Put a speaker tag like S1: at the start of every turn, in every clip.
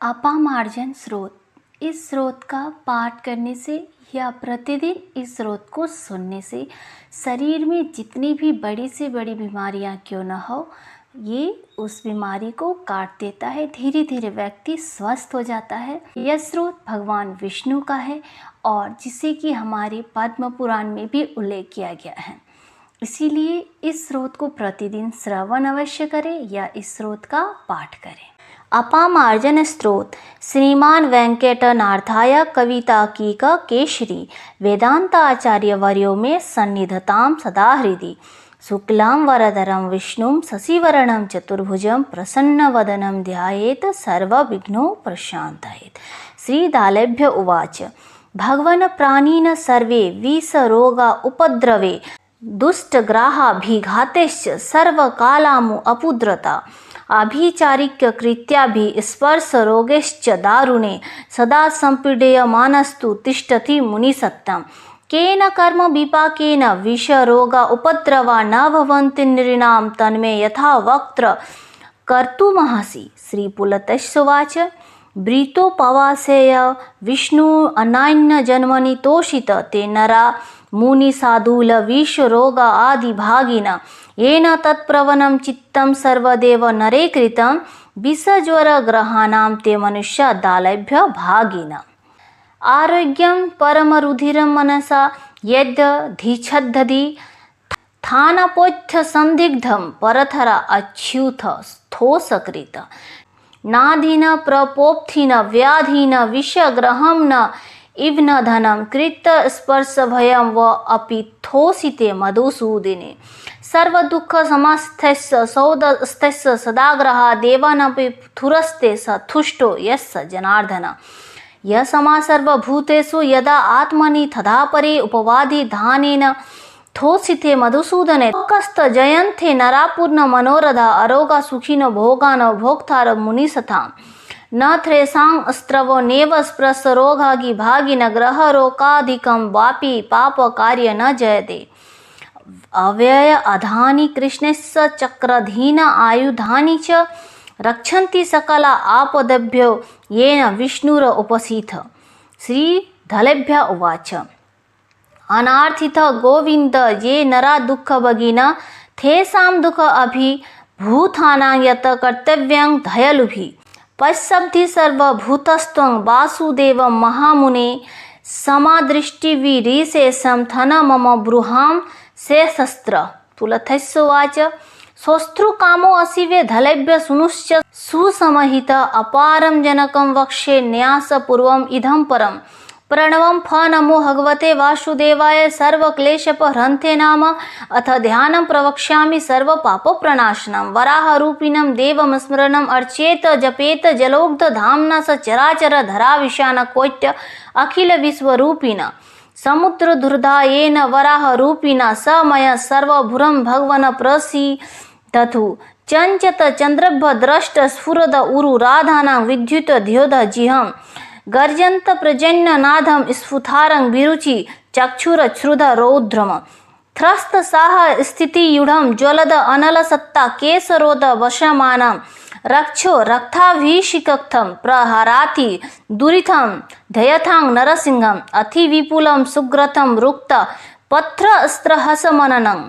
S1: अपामार्जन स्रोत। इस स्रोत का पाठ करने से या प्रतिदिन इस स्रोत को सुनने से शरीर में जितनी भी बड़ी से बड़ी बीमारियां क्यों न हो, ये उस बीमारी को काट देता है। धीरे धीरे व्यक्ति स्वस्थ हो जाता है। यह स्रोत भगवान विष्णु का है और जिसे कि हमारे पद्म पुराण में भी उल्लेख किया गया है। इसीलिए इस स्रोत को प्रतिदिन श्रवण अवश्य करें या इस स्रोत का पाठ करें। अपामार्जन स्त्रोत। श्रीमान वेंकटनाथाय कविताकीक केशरी वेदांताचार्य वर्यो में सन्निधतां सदा हृदि शुक्लां वरदरं विष्णुं शशिवर्णं चतुर्भुजं प्रसन्नवदनं ध्यायेत् सर्वविघ्नो प्रशान्तयेत्। श्रीदालेभ्य उवाच। भगवन् प्राणिन सर्वे विषरोगा उपद्रवे दुष्टग्राहाभिघातैश्च सर्वकालामु अपुद्रता अभिचारिक्य कृत्याभि स्पर्श रोगैश्च दारुणे सदा संपीड्यमानस्तु तिष्ठति मुनिसत्तम। केन कर्म विपाकेन विषरोगा उपद्रवा न भवन्ति नृणां तन्मे यथा वक्त्र कर्तुमर्हसि। श्रीपुलत्स्यवाच। वृतोपवासेय विष्णु अनान्य जन्मनि तोषित ते नरा मुनि साधुल विषरोगा आदि भागिन येन तत्प्रवनं चित्तं सर्वदेव नरे कृतं विषज्वर ग्रहाणां ते मनुष्या दालेभ्य भागिन। आरोग्यं परमरुधिरं मनसा यद्धिच्छद्धि थानपोथ्य संदिग्धं परथरा अच्युत स्थोषकृत नाधीन प्रपोप्थिन व्याधीन विषग्रहं न इव न धनं कृत स्पर्श भयं व अपि थोसिते मधुसूदिने सर्वदुःख समास्थस्य सौदस्थस्य सदाग्रहा देवानपि थुरस्ते स तुष्टो यस्य जनार्दन। यः समा सर्वभूतेषु यदा आत्मनि तदा परे उपवादि धानेन थोसिते मधुसूदने कस्त जयन्ते नरापूर्ण मनोरथा अरोगा सुखिनो भोगान भोक्तार मुनिसतां न थ्रेषां स्त्रवो नेव स्पृश रोगागि भागिन ग्रह रोगाधिकं वापि पाप कार्य न जयते। अव्यय अधानि कृष्णस्य चक्रधीन आयुधानि च रक्षन्ति सकला आपदभ्यो येन विष्णुर उपसीथ। श्रीधलेभ्य उवाच। अनार्थित गोविंद ये नरा दुःख भगिना तेषां दुःख अभिभूतानां यत् कर्तव्यं दयालुभिः पश्यब्धि सर्वभूतस्त्वं वासुदेव महामुने समादृष्टिविरिशेषं थन मम ब्रूहां शेषस्त्र। पुलत्स्यवाच। सोऽस्त्रुकामो असिवे धलेभ्य सुनुश्च सुसमहित अपारं जनकं वक्ष्ये न्यासपूर्वम् इदं परम्। प्रणवं फ नमो भगवते वासुदेवाय सर्वक्लेशपहृन्ते नाम अथ ध्यानं प्रवक्ष्यामि सर्वपापप्रणाशनं। वराहरूपिणं देवं स्मरणम् अर्चेत जपेत जलोग्धधाम्ना स चराचर धराविशान कोट्य अखिलविश्वरूपिण समुद्रदुर्धायेन वराहरूपिणा स मया सर्वभूरं भगवन् प्रसीदतु। चञ्चत चन्द्रभ्य द्रष्ट स्फुरद उरु राधानां विद्युत ध्योध जिहं गर्जन्त प्रजन्यनादं स्फुथारं विरुचि चक्षुरच्छ्रुध रौद्रम त्रस्त साह स्थितियूढं ज्वलद अनलसत्ता केसरोद वशमानं रक्षो रक्ताभिषिक्तं प्रहराति दुरितं धयथां नरसिंहम् अतिविपुलं सुग्रतं रुक्त पत्रस्त्रहसमननं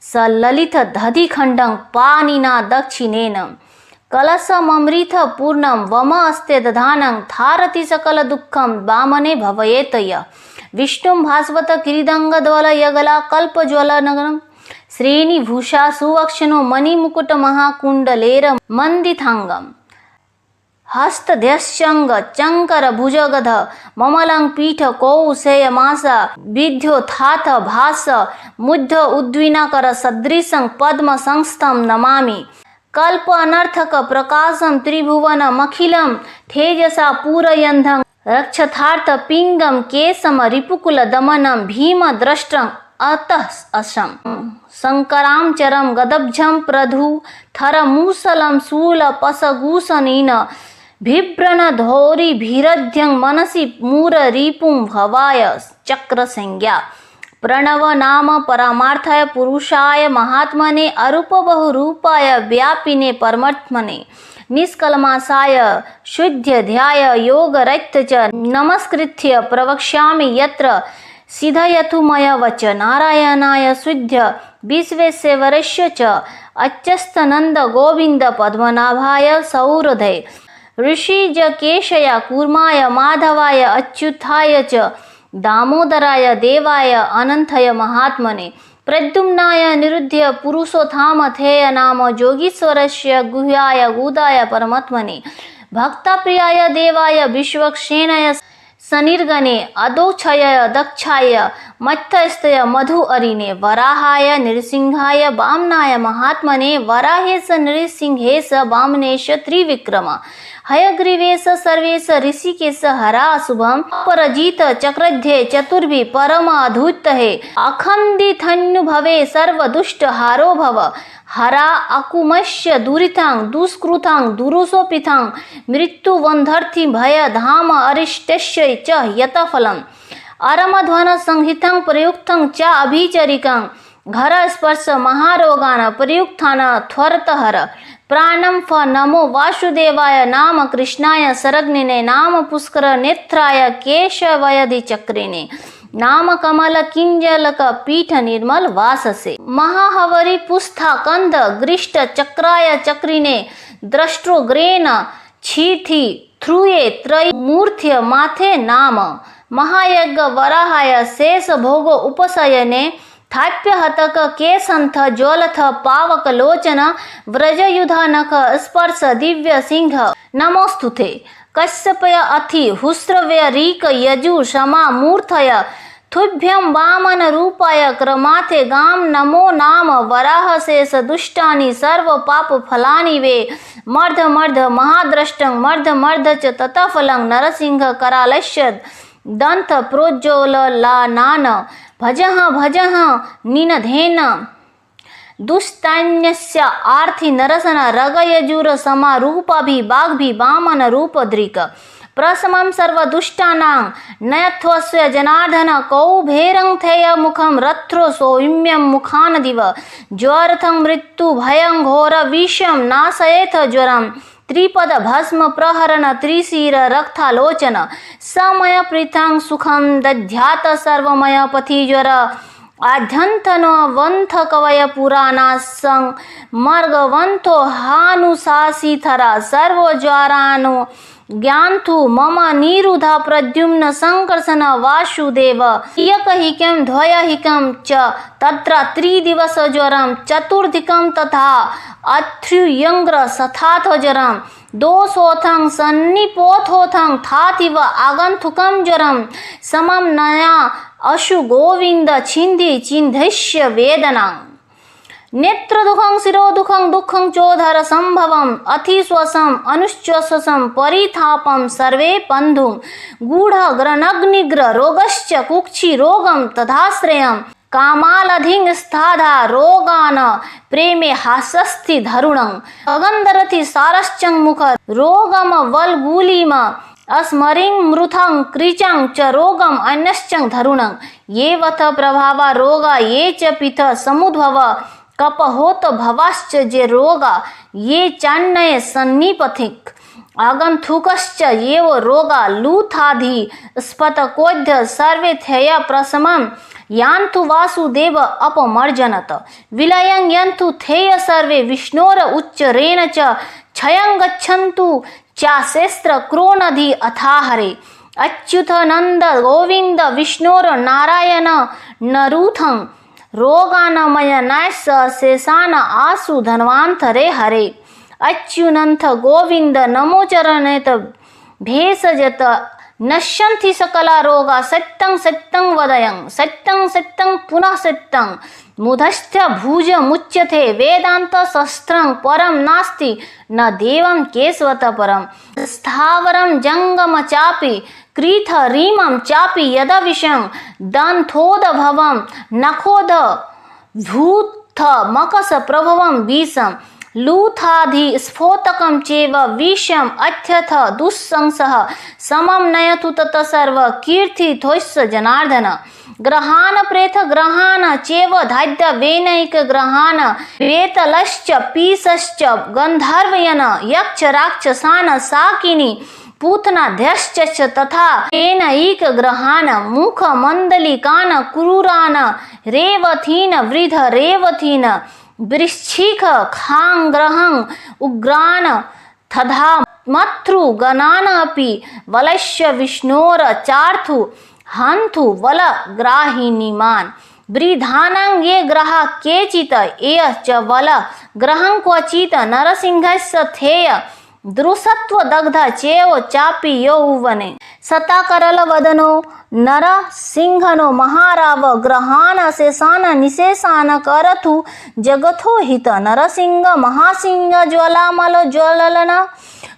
S1: सललित दधिखण्डं पाणिना दक्षिणेन कलशममृत पूर्णं वम अस्ते दधानं धारति सकल दुःखं वामने भवयेत यः। विष्णुं भास्वत किरीदंगद्वल यगला कल्पज्वलनगरं श्रेणीभूषा सुवक्षनो मणिमुकुट महाकुण्डलेर मंदितांगं हस्तध्यश्चंग चंकर भुजगध ममलं पीठ कौशेयमासा विद्योत्थात भास मुद्ध उद्विनाकर सदृशं पद्म संस्थं नमामि। कल्प अनर्थक प्रकाशं त्रिभुवनमखिलं तेजसा पूरयन्धं रक्षथार्थ पिंगम केशम रिपुकुल दमनं भीम द्रष्टं अतः असम शंकरांचरं गदब्जं प्रधु थर मूसलं शूल पसगूसनेन बिभ्रन धौरी भीरध्यं मनसि मूर रिपुं भवाय चक्र संज्ञा। प्रणव नाम परमार्थाय पुरुषाय महात्मने अरूप बहुरूपाय व्यापिने परमात्मने निष्कल्मषाय शुद्ध ध्याय योगरहित च नमस्कृत्य प्रवक्ष्यामि यत्र सिद्धयतु मया वच नारायणाय शुद्ध विश्वेश्वरस्य च अच्युतानंद गोविंद पद्मनाभाय सौहृदय ऋषिज केशय कूर्माय माधवाय अच्युताय च दामोदराय देवाय अनंतय महात्मने प्रद्युम्नाय निरुद्ध पुरुषोत्थामथेय नाम जोगीश्वरस्य गुह्याय गुदाय परमात्मने भक्तप्रियाय देवाय विश्वक्सेनाय सनिर्गणे अदोक्षय दक्षाय मत्तस्तय मधु अरिणे वराहाय नृसिंहाय वामनाय महात्मने वराहेश नृसिंहेश वामनेश त्रिविक्रम हयग्रीवेश सर्वेश ऋषिकेश हरा शुभम परजित चक्रध्ये चतुर्भि परम अधूत है अखंडितन्नुभवे सर्वदुष्ट हारो भव हरा अकुमश्य दुरितांग दुष्कृतांग दुरुसोपितांग मृत्युवंधर्थि भय धाम अरिष्टस्य च यतफलम अरमध्वन संहितं प्रयुक्तं च अभिचरिकं घर स्पर्श महारोगान प्रयुक्तान त्वरतहर प्राणम फ नमो वासुदेवाय नाम कृष्णाय सरग्निने नाम पुष्कर नेत्राय केशवयधि चक्रिणे नाम कमल किंजलक पीठ निर्मल वाससे महाहवरी पुस्था कंद ग्रिष्ट चक्राय चक्रिने द्रष्ट्रोग्रेन छीथि थ्रुये त्रय मूर्ध्य माथे नाम महायज्ञ वराहाय शेष भोग उपशयने थाप्य हतक केसंथ ज्वलथ पावक लोचन व्रजयुधानक स्पर्श दिव्य सिंह नमोस्तुते कश्यपय अथि हुस्रव्य रीक यजु क्षमा मूर्धय तुभ्यं वामन रूपाय क्रमाथे गाम नमो नाम वराह शेष दुष्टानि सर्व पाप फलानि वे मर्ध मर्ध महाद्रष्टं मर्ध मर्ध च ततफलं नरसिंह करालस्य दंत प्रोज्ज्वललानान भजः भजः निनधेन दुष्टन्यस्य आर्थि नरसन रगयजुर समारूपाभि बाग्भि वामन रूपद्रिक प्रशमं सर्वदुष्टानां नयत्वस्य जनार्दन कौभेरं थेय मुखं रथ्रो सौम्यं मुखान दिव ज्वरथं मृत्यु भयं घोर विषं नाशयेथ ज्वरं त्रिपद भस्म प्रहरण त्रिशिर रक्तालोचन समय पृथं सुखं दध्यात सर्वमय पथि ज्वर आद्यंतनो वंथ कवय पुराणासं मर्गवंतो हानुशासिथरा सर्वज्वारानो ज्ञान्तु मम निरुधा प्रद्युम्न संकर्षण वासुदेव एकहिकं द्वयहिकं च तत्र त्रिदिवस ज्वरं चतुर्धिकं तथा अथ्र्युयंग्र सथाथ ज्वरं दोषोथं सन्निपोथोथं थातिव आगंतुकं ज्वरं समं नया अशु गोविंद छिन्धि चिन्धस्य वेदना नेत्र दुखं शिरो दुखं दुखं चोधर संभवम अतिश्वसम अनुश्वसम परिथापम सर्वे पंधुं गूढ़ ग्रनग्निग्र रोगश्च कुक्षि रोगम तथाश्रयम कामालधिं स्थाधा रोगान प्रेमे हासस्ति धरुणं अगंधरति सारश्चं मुख रोगम वल्गुलिम अस्मरिं मृथं कृचं च रोगम अन्यश्चं धरुणं ये वथ प्रभावा रोगा ये च पिथ समुद्भव कपहोत भवाश्च जे रोगा ये चान्नय सन्निपथिक आगंतुकश्च येव रोगा लूथाधि स्फतकोद्य सर्वे थेय प्रशमं यान्तु वासुदेव अपमर्जनत विलयं यन्तु थेय सर्वे विष्णोर उच्चरेण च क्षयं गच्छन्तु चाशेस्त्र क्रोनधि अथाहरे अच्युतानंद गोविंद विष्णोर नारायण नरूथं रोगानमय नाश शेषान आसु धन्वांतरे हरे अच्युनंथ गोविंद नमोचरणेत भेषजत नश्यन्ति सकला रोगा सत्यं सत्यं वदयं सत्यं सत्यं पुनः सत्यं मुधस्थ्य भुज मुच्यते वेदांत शस्त्रं परम नास्ति न देवं केशवत परम स्थावरं जंगम चापि क्रीथ रीमं चापि यदविषं दंथोद भवं नखोद भूथ मकस प्रभवं विषं लूथाधि स्फोटकं चेव विषम् अत्यथ दुःशंसः समं नयतु तत सर्व कीर्तिध्वस्य जनार्दन। ग्रहान् प्रेथ ग्रहान् चेव धाद्य वैनैक ग्रहान् वेतलश्च पीसश्च गन्धर्वयन यक्ष राक्षसान् साकिनी पूतनाध्यश्च तथा तेनैक ग्रहान् मुख मंडलिकान् क्रूरान् रेवतीन् वृध रेवतीन् वृश्चिक खांग्रहं उग्रान् तथा मत्रुगणान् अपि वलस्य विष्णोर चार्थु हंतु वल ग्राहिणीमान्। वृद्धानां ये ग्रहा केचित् एय च वल ग्रहं क्वचित् नरसिंहस्य थेय दृशत्व दग्ध चेव चापि यौवने। सताकरल वदनो नर सिंहनो महाराव ग्रहान शेषान निशेषान करथु जगथो हित। नरसिंह महासिंह ज्वलामल ज्वललन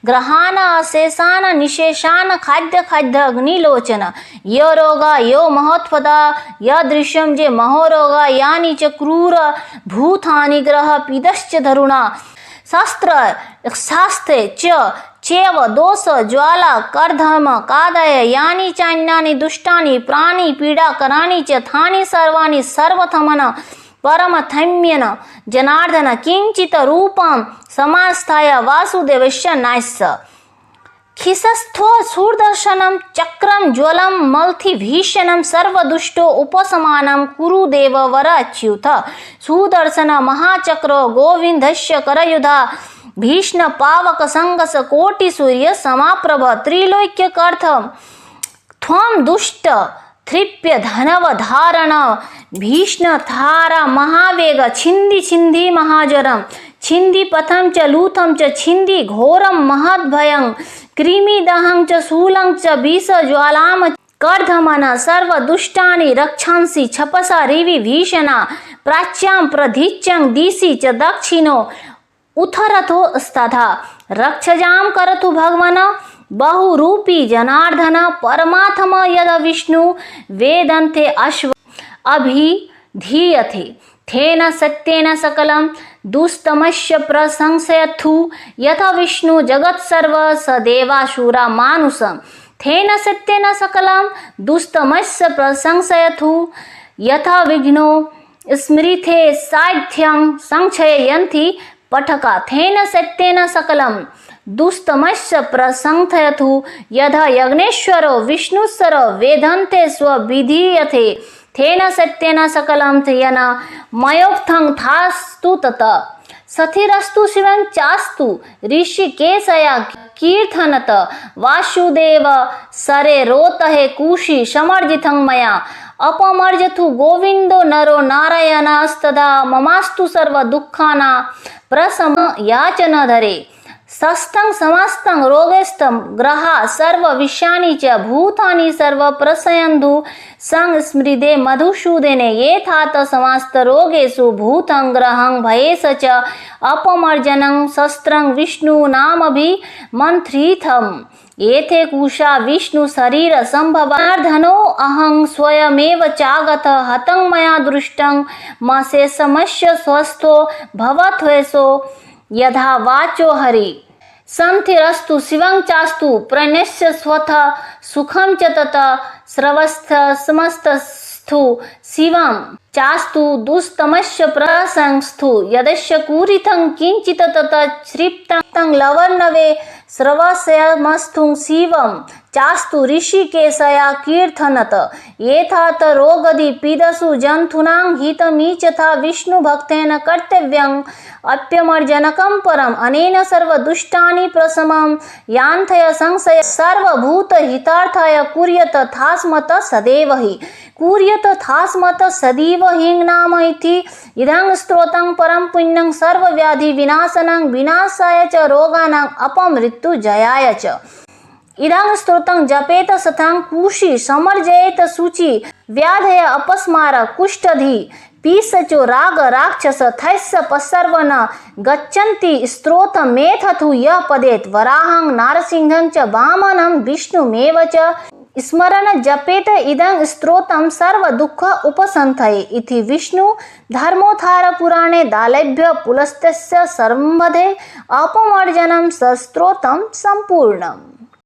S1: ग्रहान शेषान निशेषान खाद्य खाद्य अग्निलोचन। य रोगा यो महत्वदा यदृश्यं जे महोरोगा यानि च क्रूर भूतानि ग्रह पीदश्च धरुणा शास्त्र शास्त्रे चेव दोष ज्वाला कर्धम कादय यानि चान्यानि दुष्टानि प्राणि पीडाकराणि च थानि सर्वाणि सर्वथमन परमथम्यन जनार्दन किंचित रूपं समास्थाय वासुदेवस्य नास्य। खिसस्थो सुदर्शनं चक्रं ज्वलं मल्थिभीषणं सर्वदुष्टो उपशमानं कुरु देववर अच्युत। सुदर्शन महाचक्रो गोविंदस्य करयुधा भीष्ण पावक संगस कोटि सूर्य समाप्रभ त्रिलोक्य कर्थ त्वं दुष्ट तृप्य धनव धारण भीष्ण थारा महावेग छिंदी छिंदी महाजरम छिंदी पथं च लूथं च छिंदी घोरं महद्भयं कृमिदहं च शूलं च विष ज्वालां कर्धमन सर्वदुष्टानि रक्षांसि छपसा रिवि भीषणा प्राच्यां प्रधिच्यं दिशि च दक्षिणो उथरथो स्तथा रक्षजां करतु भगवन बहुरूपी जनार्दन परमात्म यद विष्णु वेदन्ते अश्व अभिधीयते थेन सत्येन सकलं दुस्तमस्य प्रशंसयथु यथा विष्णु जगत्सर्व सदेवासुरा मानुषं। थेन सत्येन सकलं दुस्तमस्य प्रशंसयथु यथा विघ्नो स्मृते साध्यं संक्षयन्ति पठका। थेन सत्येन सकलं दुस्तमस्य प्रशंसयथु यथा यज्ञेश्वरो विष्णुस्सरो वेदन्ते स्वविधीयते। थेन सत्येन सकलं तेन मयोक्तं थास्तु तत। सथिरस्तु शिवं चास्तु ऋषिकेशया कीर्तनत वासुदेव सरे रोतहे कुशी समर्जितं मया अपमर्जतु गोविंदो नरो नारायणस्तदा ममास्तु सर्व दुःखाना प्रशम याचनधरे। सस्तं समस्तं रोगस्तं ग्रहा सर्व विषयानि च भूतानि सर्व प्रसयन्धु संस्मृते मधुसूदने येथात समस्त रोगेषु भूतं ग्रहं भयेश च अपमर्जनं शस्त्रं विष्णु नामभिमन्त्रितम्। एते कुशा विष्णु शरीर संभवार्धनो अहं स्वयमेव चागत हतं मया दृष्टं मशेषमस्य स्वस्थो भवत्वेषो यथा वाचो हरि। संथिरस्तु शिवं चास्तु प्रणस्य स्वथ सुखं च तत स्रवस्थ समस्तस्थु शिवं चास्तु दुस्तमस्य प्रशंस्तु यदस्य कुरितं किंचित तत श्रीप्तं लवर्णवे स्रवस्यमस्तु शिवं चास्तु ऋषिकेशया कीर्तनत। येथात रोगदि पीडसु जंतूनां हितमीचथा विष्णु भक्तेन कर्तव्यं अप्यमर्जनकं परम। अनेन सर्वदुष्टानि प्रशमं यान्थय संशय सर्वभूत हितार्थाय कुर्यत थास्मत सदैव हि कुर्यत थास्मत सदैव हि नाम इति। इदं स्तोत्रं परम पुण्यं सर्वव्याधि विनाशनं विनाशाय च रोगाणां अपमृत्युजयाय च। इदं स्तोत्रं जपेत सतां कुशी समर्जयेत शुचि व्याधय अपस्मार कुष्ठधि पीसचो राग राक्षस थैस्य पसर्वन गच्छन्ति स्तोत्रमेथथु यः पदेत् वराहं नारसिंहं च वामनं विष्णुमेव च स्मरण जपेत इदं स्तोत्रं सर्वदुःख उपसंथये इति विष्णु धर्मोद्धार पुराणे दालेभ्य पुलस्तस्य सर्वंवधे अपमर्जनं स्तोत्रं संपूर्णम्।